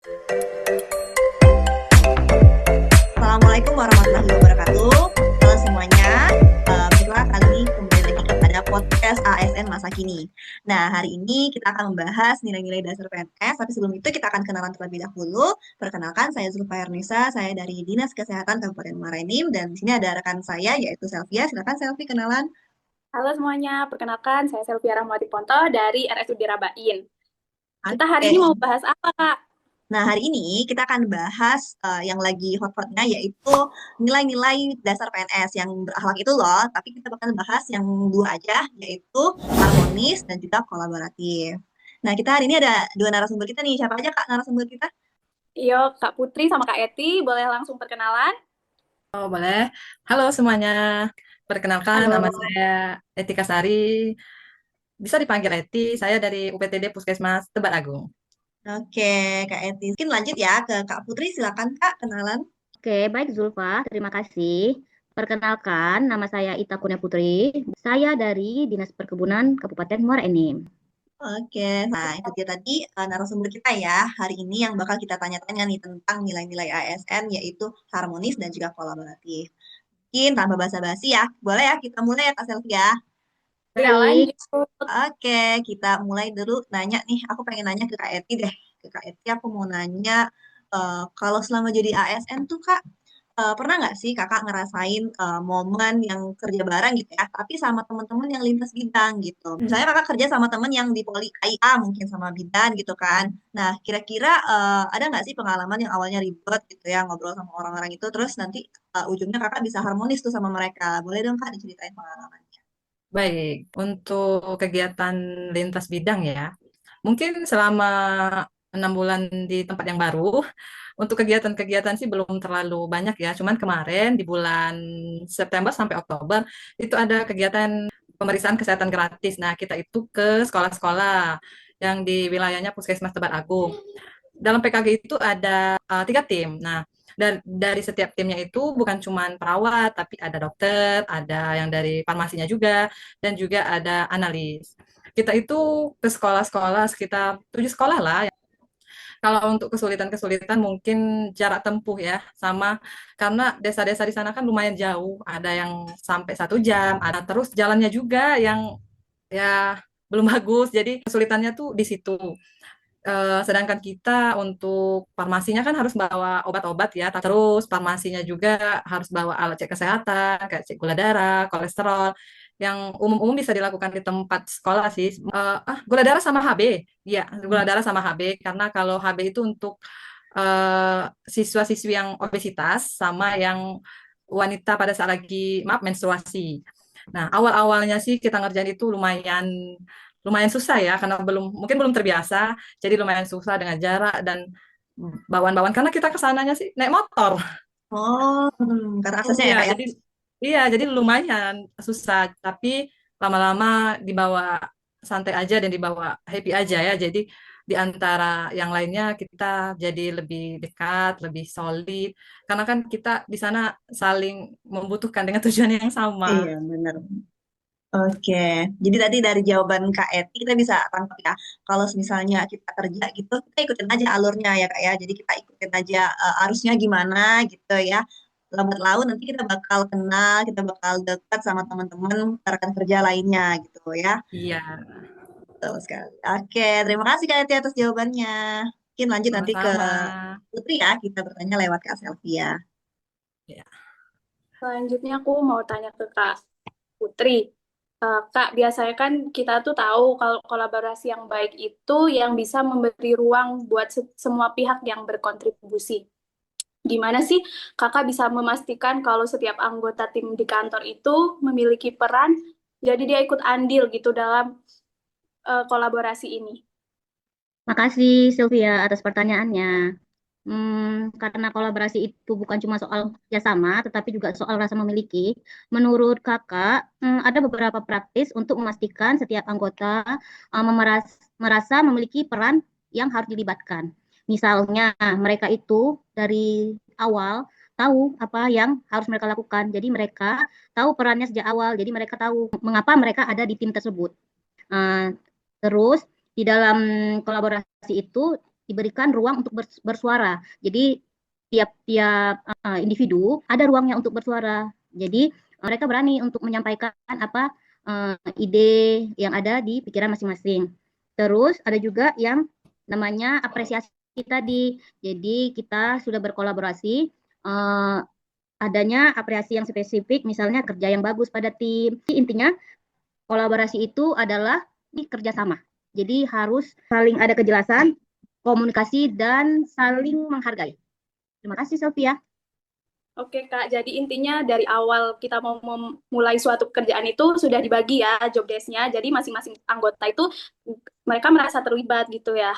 Assalamualaikum warahmatullahi wabarakatuh. Halo semuanya. Baiklah, kali ini kembali lagi kepada podcast ASN Masa Kini. Nah, hari ini kita akan membahas nilai-nilai dasar PNS, tapi sebelum itu kita akan kenalan terlebih dahulu. Perkenalkan, saya Zulfa Ernisa, saya dari Dinas Kesehatan Kabupaten Muara Enim, dan di sini ada rekan saya yaitu Selvia. Silakan Selvi kenalan. Halo semuanya, perkenalkan saya Selvia Rahmawati Ponto dari RSUD Rabain. Kita hari Oke. ini mau bahas apa, Kak? Nah, hari ini kita akan bahas yang lagi hot-hotnya yaitu nilai-nilai dasar PNS yang berakhlak itu loh, tapi kita bakal bahas yang dua aja, yaitu harmonis dan juga kolaboratif. Nah, kita hari ini ada dua narasumber kita nih. Siapa aja Kak narasumber kita? Yo, Kak Putri sama Kak Eti, boleh langsung perkenalan? Oh, boleh. Halo semuanya. Perkenalkan, nama Halo. saya Etika Sari. Bisa dipanggil Eti. Saya dari UPTD Puskesmas Tebar Agung. Oke, Kak Eti. Mungkin lanjut ya ke Kak Putri. Silakan Kak kenalan. Oke, baik Zulfa, terima kasih. Perkenalkan, nama saya Ita Kunia Putri. Saya dari Dinas Perkebunan Kabupaten Muara Enim. Oke, nah itu dia tadi narasumber kita ya. Hari ini yang bakal kita tanya-tanya nih tentang nilai-nilai ASN yaitu harmonis dan juga kolaboratif. Mungkin tanpa basa-basi ya, boleh ya kita mulai ya Kak Selvia. Ya, Baik, lanjut. Oke, kita mulai dulu nanya nih. Aku pengen nanya ke Kak Eti deh. Ke Kak Eti aku mau nanya, kalau selama jadi ASN tuh Kak, pernah nggak sih kakak ngerasain momen yang kerja bareng gitu ya, tapi sama teman-teman yang lintas bidang gitu. Misalnya kakak kerja sama teman yang di Poli KIA mungkin sama bidan gitu kan. Nah, kira-kira ada nggak sih pengalaman yang awalnya ribet gitu ya ngobrol sama orang-orang itu, terus nanti ujungnya kakak bisa harmonis tuh sama mereka. Boleh dong kak diceritain pengalamannya? Baik, untuk kegiatan lintas bidang ya. Mungkin selama 6 bulan di tempat yang baru, untuk kegiatan-kegiatan sih belum terlalu banyak ya. Cuman kemarin di bulan September sampai Oktober itu ada kegiatan pemeriksaan kesehatan gratis. Nah, kita itu ke sekolah-sekolah yang di wilayahnya Puskesmas Tebar Agung. Dalam PKG itu ada 3 tim. Nah, dari setiap timnya itu bukan cuma perawat, tapi ada dokter, ada yang dari farmasinya juga, dan juga ada analis. Kita itu ke sekolah-sekolah sekitar 7 sekolah lah. Kalau untuk kesulitan-kesulitan mungkin jarak tempuh ya, sama karena desa-desa di sana kan lumayan jauh, ada yang sampai 1 jam, ada terus jalannya juga yang ya belum bagus, jadi kesulitannya tuh di situ. Sedangkan kita untuk farmasinya kan harus bawa obat-obat ya, terus farmasinya juga harus bawa alat cek kesehatan, kayak cek gula darah, kolesterol, yang umum-umum bisa dilakukan di tempat sekolah sih. Gula darah sama HB, ya, gula darah sama HB, karena kalau HB itu untuk siswa-siswi yang obesitas sama yang wanita pada saat lagi, maaf, menstruasi. Nah, awal-awalnya sih kita ngerjain itu lumayan lumayan susah ya karena mungkin belum terbiasa, jadi lumayan susah dengan jarak dan bawaan-bawaan karena kita kesananya sih naik motor. Oh, karena aksesnya ya Iya, kak ya. jadi lumayan susah, tapi lama-lama dibawa santai aja dan dibawa happy aja ya. Jadi di antara yang lainnya kita jadi lebih dekat, lebih solid karena kan kita di sana saling membutuhkan dengan tujuan yang sama. Iya, benar. Oke, jadi tadi dari jawaban Kak Eti kita bisa tangkap ya, kalau misalnya kita kerja gitu, kita ikutin aja alurnya ya Kak ya, jadi kita ikutin aja arusnya gimana gitu ya. Lambat laun nanti kita bakal kenal, kita bakal dekat sama teman-teman rekan kerja lainnya gitu ya. Iya, Betul sekali. Oke, terima kasih Kak Eti atas jawabannya. Mungkin lanjut nanti ke sama-sama. Putri ya, kita bertanya lewat Kak Selvia. Ya. Selanjutnya aku mau tanya ke Kak Putri. Kak, biasanya kan kita tuh tahu kalau kolaborasi yang baik itu yang bisa memberi ruang buat semua pihak yang berkontribusi. Gimana sih kakak bisa memastikan kalau setiap anggota tim di kantor itu memiliki peran, jadi dia ikut andil gitu dalam kolaborasi ini? makasih Sylvia atas pertanyaannya. Karena kolaborasi itu bukan cuma soal kerjasama, tetapi juga soal rasa memiliki. Menurut kakak, ada beberapa praktis untuk memastikan setiap anggota merasa memiliki peran yang harus dilibatkan. Misalnya, mereka itu dari awal tahu apa yang harus mereka lakukan. Jadi mereka tahu perannya sejak awal. Jadi mereka tahu mengapa mereka ada di tim tersebut. Uh, Terus di dalam kolaborasi itu diberikan ruang untuk bersuara. Jadi tiap-tiap individu ada ruangnya untuk bersuara. Jadi mereka berani untuk menyampaikan apa ide yang ada di pikiran masing-masing. Terus ada juga yang namanya apresiasi tadi. Jadi kita sudah berkolaborasi, adanya apresiasi yang spesifik, misalnya kerja yang bagus pada tim. Intinya kolaborasi itu adalah kerjasama. Jadi harus saling ada kejelasan, komunikasi, dan saling menghargai. Terima kasih, Sylvia. Oke, Kak. Jadi intinya dari awal kita mau memulai suatu pekerjaan itu sudah dibagi ya job desk-nya. Jadi masing-masing anggota itu mereka merasa terlibat gitu ya.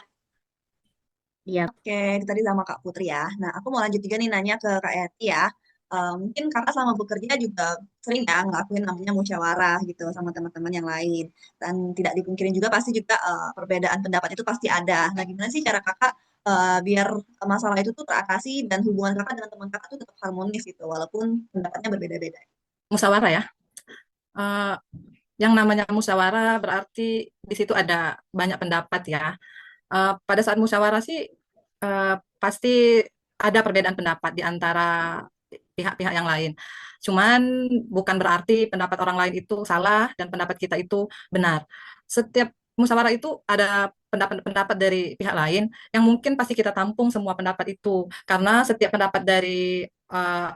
Iya. Oke, itu tadi sama Kak Putri ya. Nah, aku mau lanjut juga nih nanya ke Kak Eti ya. Mungkin kakak selama bekerja juga sering ya ngelakuin namanya musyawarah gitu sama teman-teman yang lain. Dan tidak dipungkirin juga pasti juga perbedaan pendapat itu pasti ada. Nah, gimana sih cara kakak biar masalah itu tuh teratasi dan hubungan kakak dengan teman kakak tuh tetap harmonis gitu, walaupun pendapatnya berbeda-beda. Musyawarah ya. Eh, yang namanya musyawarah berarti di situ ada banyak pendapat ya. Pada saat musyawarah sih pasti ada perbedaan pendapat di antara pihak-pihak yang lain. Cuman bukan berarti pendapat orang lain itu salah dan pendapat kita itu benar. Setiap musyawarah itu ada pendapat-pendapat dari pihak lain yang mungkin pasti kita tampung semua pendapat itu karena setiap pendapat dari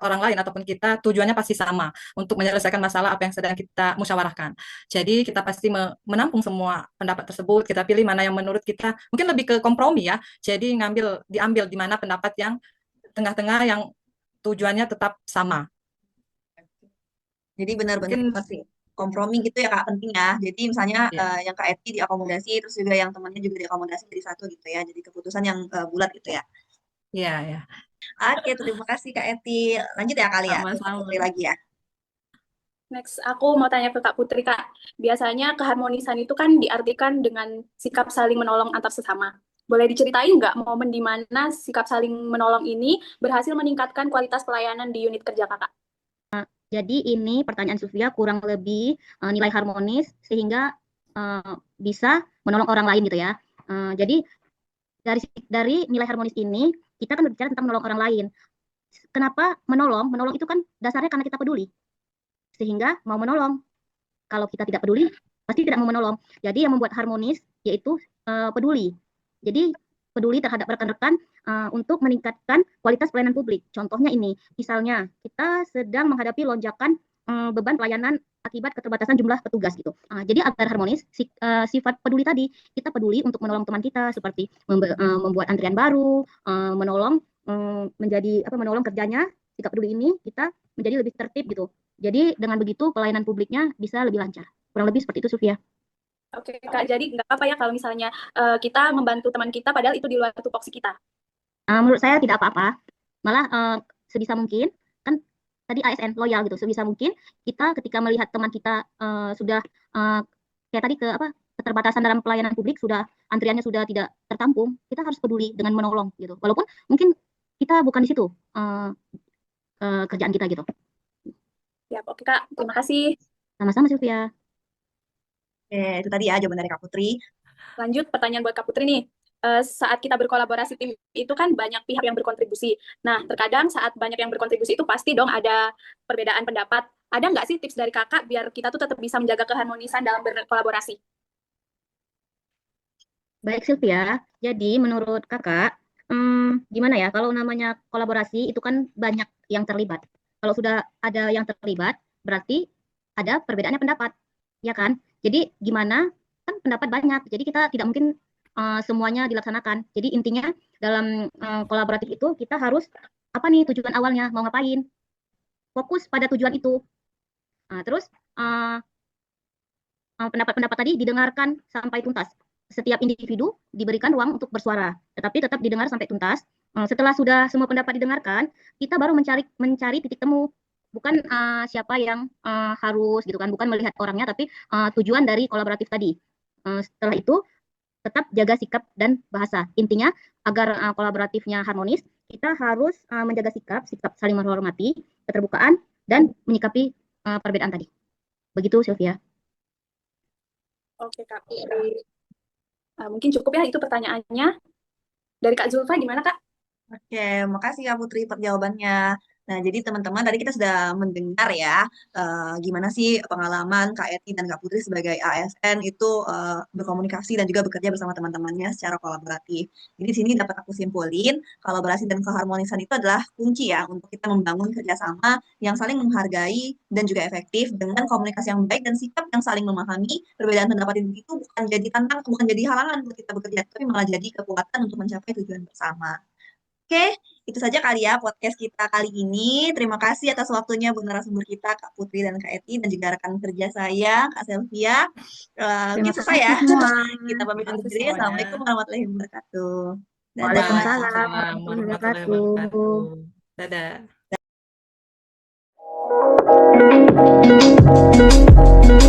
orang lain ataupun kita tujuannya pasti sama untuk menyelesaikan masalah apa yang sedang kita musyawarahkan. Jadi kita pasti menampung semua pendapat tersebut, kita pilih mana yang menurut kita mungkin lebih ke kompromi ya. Jadi diambil di mana pendapat yang tengah-tengah yang tujuannya tetap sama. Jadi benar-benar Mungkin kompromi gitu ya Kak, penting ya. Jadi misalnya ya, yang Kak Eti diakomodasi, terus juga yang temannya juga diakomodasi jadi satu gitu ya. Jadi keputusan yang bulat gitu ya. ya, ya. Oke, terima kasih Kak Eti. Lanjut ya kali ya, ke Kak Sama-sama. Putri lagi ya. Next, aku mau tanya ke Kak Putri, Kak. Biasanya keharmonisan itu kan diartikan dengan sikap saling menolong antar sesama. Boleh diceritain nggak momen di mana sikap saling menolong ini berhasil meningkatkan kualitas pelayanan di unit kerja Kakak? Jadi ini pertanyaan Sylvia kurang lebih nilai harmonis sehingga bisa menolong orang lain gitu ya. Jadi dari nilai harmonis ini kita kan berbicara tentang menolong orang lain. Kenapa menolong? Menolong itu kan dasarnya karena kita peduli. Sehingga mau menolong. Kalau kita tidak peduli, pasti tidak mau menolong. Jadi yang membuat harmonis yaitu peduli. Jadi peduli terhadap rekan-rekan untuk meningkatkan kualitas pelayanan publik. Contohnya ini, misalnya kita sedang menghadapi lonjakan beban pelayanan akibat keterbatasan jumlah petugas gitu. Jadi agar harmonis, sifat peduli tadi, kita peduli untuk menolong teman kita seperti membuat antrian baru, menolong menolong kerjanya. Sikap peduli ini kita menjadi lebih tertib gitu. Jadi dengan begitu pelayanan publiknya bisa lebih lancar. Kurang lebih seperti itu, Sylvia. Oke, Kak. Jadi nggak apa ya kalau misalnya kita membantu teman kita padahal itu di luar tupoksi kita. Menurut saya tidak apa-apa. Malah sebisa mungkin, kan tadi ASN, loyal gitu. Sebisa mungkin kita ketika melihat teman kita sudah kayak tadi keterbatasan dalam pelayanan publik, sudah antriannya sudah tidak tertampung, kita harus peduli dengan menolong gitu. Walaupun mungkin kita bukan di situ kerjaan kita gitu. Ya, oke Kak. Terima kasih. Sama-sama, Sylvia. Oke, itu tadi ya jawaban dari Kak Putri. Lanjut pertanyaan buat Kak Putri nih. Saat kita berkolaborasi tim itu kan banyak pihak yang berkontribusi. Nah, terkadang saat banyak yang berkontribusi itu pasti dong ada perbedaan pendapat. Ada nggak sih tips dari kakak biar kita tuh tetap bisa menjaga keharmonisan dalam berkolaborasi? Baik, Sylvia. Jadi menurut kakak, gimana ya kalau namanya kolaborasi itu kan banyak yang terlibat. Kalau sudah ada yang terlibat, berarti ada perbedaannya pendapat, ya kan? Jadi gimana? Kan pendapat banyak, jadi kita tidak mungkin semuanya dilaksanakan. Jadi intinya dalam kolaboratif itu kita harus apa nih tujuan awalnya, mau ngapain? Fokus pada tujuan itu. Terus pendapat-pendapat tadi didengarkan sampai tuntas. Setiap individu diberikan ruang untuk bersuara, tetapi tetap didengar sampai tuntas. Setelah sudah semua pendapat didengarkan, kita baru mencari titik temu. Bukan siapa yang harus gitu kan, bukan melihat orangnya, tapi tujuan dari kolaboratif tadi. Setelah itu tetap jaga sikap dan bahasa. Intinya agar kolaboratifnya harmonis, kita harus menjaga sikap saling menghormati, keterbukaan, dan menyikapi perbedaan tadi. Begitu, Sylvia. Oke Kak Putri. Mungkin cukup ya itu pertanyaannya. Dari Kak Zulfa gimana Kak? Oke, makasih Kak Putri jawabannya. Nah, jadi teman-teman tadi kita sudah mendengar ya, gimana sih pengalaman Kak Eti dan Kak Putri sebagai ASN itu berkomunikasi dan juga bekerja bersama teman-temannya secara kolaboratif. Jadi di sini dapat aku simpulin, kolaborasi dan keharmonisan itu adalah kunci ya untuk kita membangun kerjasama yang saling menghargai dan juga efektif dengan komunikasi yang baik dan sikap yang saling memahami. Perbedaan pendapat itu bukan jadi bukan jadi halangan untuk kita bekerja, tapi malah jadi kekuatan untuk mencapai tujuan bersama. Oke, itu saja kali ya podcast kita kali ini. Terima kasih atas waktunya bu narasumber kita, Kak Putri dan Kak Eti, dan juga rekan kerja saya, Kak Selvia. Terima Mungkin selesai ya. kasih semua. Kita pamit Terima undur kasih diri. semuanya. Assalamualaikum warahmatullahi wabarakatuh. Dadah. Waalaikumsalam Waalaikumsalam warahmatullahi warahmatullahi wabarakatuh. wabarakatuh. Dadah.